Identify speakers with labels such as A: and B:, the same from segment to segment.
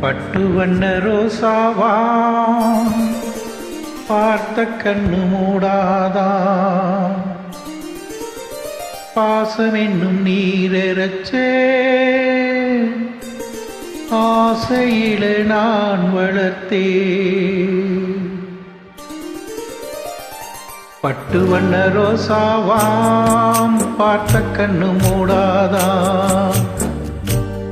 A: பட்டு வண்ண ரோசாவா பார்த்த கண்ணு மூடாதா பாசம் என்னும் நீரச்சே ஆசையில நான் வளர்த்தேன் பட்டு வண்ண ரோசாவாம் பார்த்த கண்ணு மூடாதா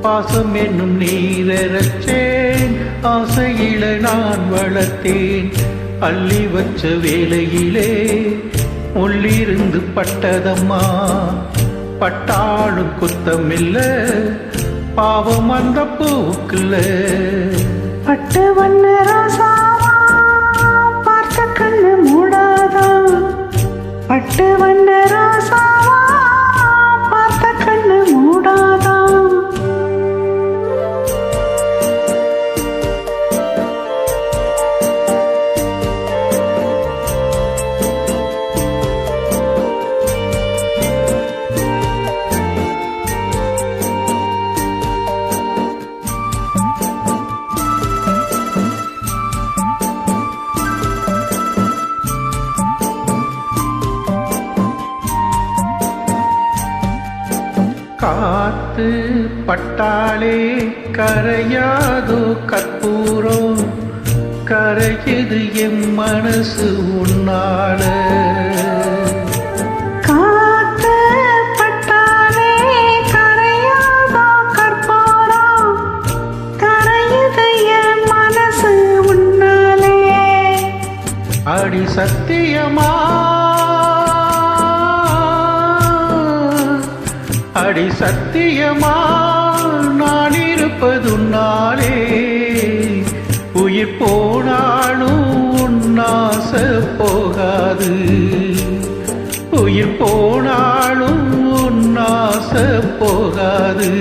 A: பாசம் என்னும் நீரச்சேன் ஆசையில நான் வளர்த்தேன் அள்ளி வச்ச வேளையிலே உள்ளிருந்து பட்டதம்மா பட்டாளும் குத்தமில்ல பாவம் அந்த பூக்குள்ள
B: பட்டு வண்ண ரோசாவா பார்த்த கண்ணு மூடாதா பட்டு வண்ண ரோசாவா பார்த்த கண்ணு மூடாதா
A: காத்து பட்டாளே கரையாதோ கற்பூரம் கரையது எம் மனசு உன்னால
B: காத்து பட்டாளே கரையாதோ கற்பூரம் கரையது என் மனசு உன்னாலே
A: அடி சத்தியமா அடி சத்தியமா நான் இருப்பதுன்னாலே உயிர் போனாலும் உன்னாச போகாது உயிர் போனாலும் உன்னாச போகாது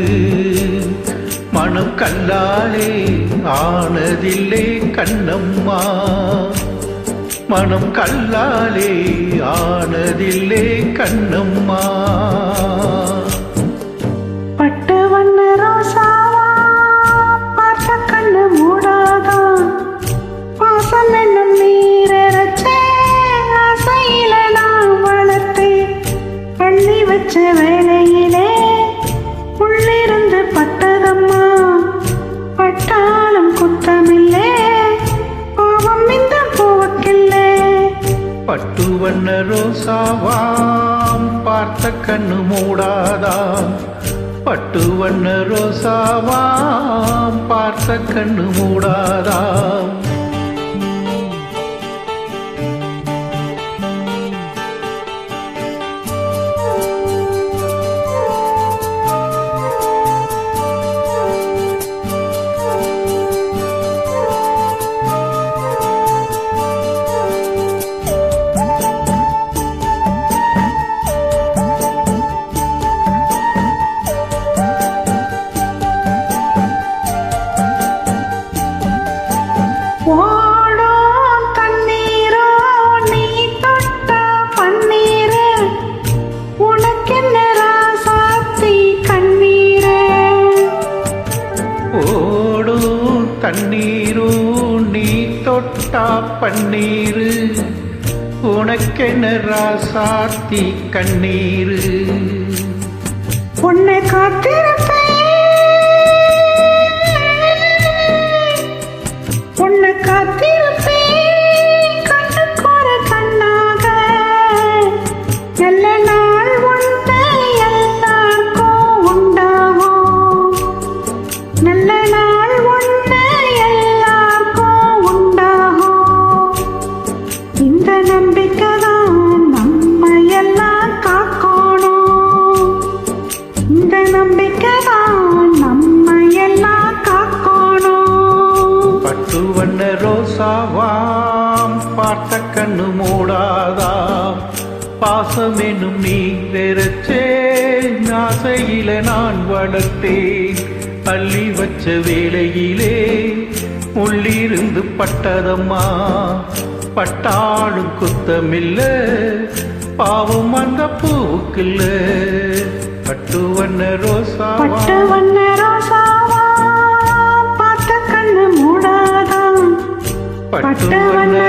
A: மனம் கல்லாலே ஆனதில்லை கண்ணம்மா மனம் கல்லாலே ஆனதில்லை கண்ணம்மா
B: பட்டு வண்ண ரோசாவா பார்த்த கண்ணு மூடாதா பாசம் என்னும் நீரச்சே ஆசையில நான் வளர்த்தேன் பள்ளி வச்ச வேளையிலே உள்ளிருந்து பட்டதம்மா பட்டாலும் குத்தமில்லே பாவம் இந்த போக்கில்லே
A: பட்டு வண்ண ரோசாவாம் பார்த்த கண்ணு மூடாதாம் பட்டு வண்ண ரோசாவாம் பார்த்த கண்ணு மூடாதாம்
B: ஓடும் தண்ணீரோ நீ தொட்ட பன்னீரே உனக்கென்ன ராசாத்தி கண்ணீரே
A: ஓடும் தண்ணீரும் நீ தொட்டா பன்னீரு உனக்கென்ன ராசாத்தி கண்ணீரு
B: உன்னை காத்திருப்பேன் உன்னை காத்திருப்பேன் கண்ணுக்கொரு கண்ணாக நல்ல நாள் உண்டு எல்லாருக்கும் உண்டாகும் நல்ல நாள் உண்டு எல்லாருக்கும் உண்டாகும் இந்த நம்பிக்கை தான் நம்ம எல்லாம் காக்கணும் இந்த நம்பிக்கை தான் நம்ம எல்லாம் காக்கணும்
A: பட்டு வண்ண ரோசாவாம் பார்த்த கண்ணு மூடாதாம் பாசம் என்னும் நீ வெறச்சே ஆசையில நான் வளர்த்தேன் அள்ளி வச்ச வேளையிலே உள்ளிருந்து பட்டதம்மா பட்டாளும் குத்தமில்ல பாவம் அந்த பூவுக்குள்ள பட்டு வண்ண ரோசாவா
B: பட்டு வண்ண ரோசாவா பார்த்த
A: பட்டு வண்ண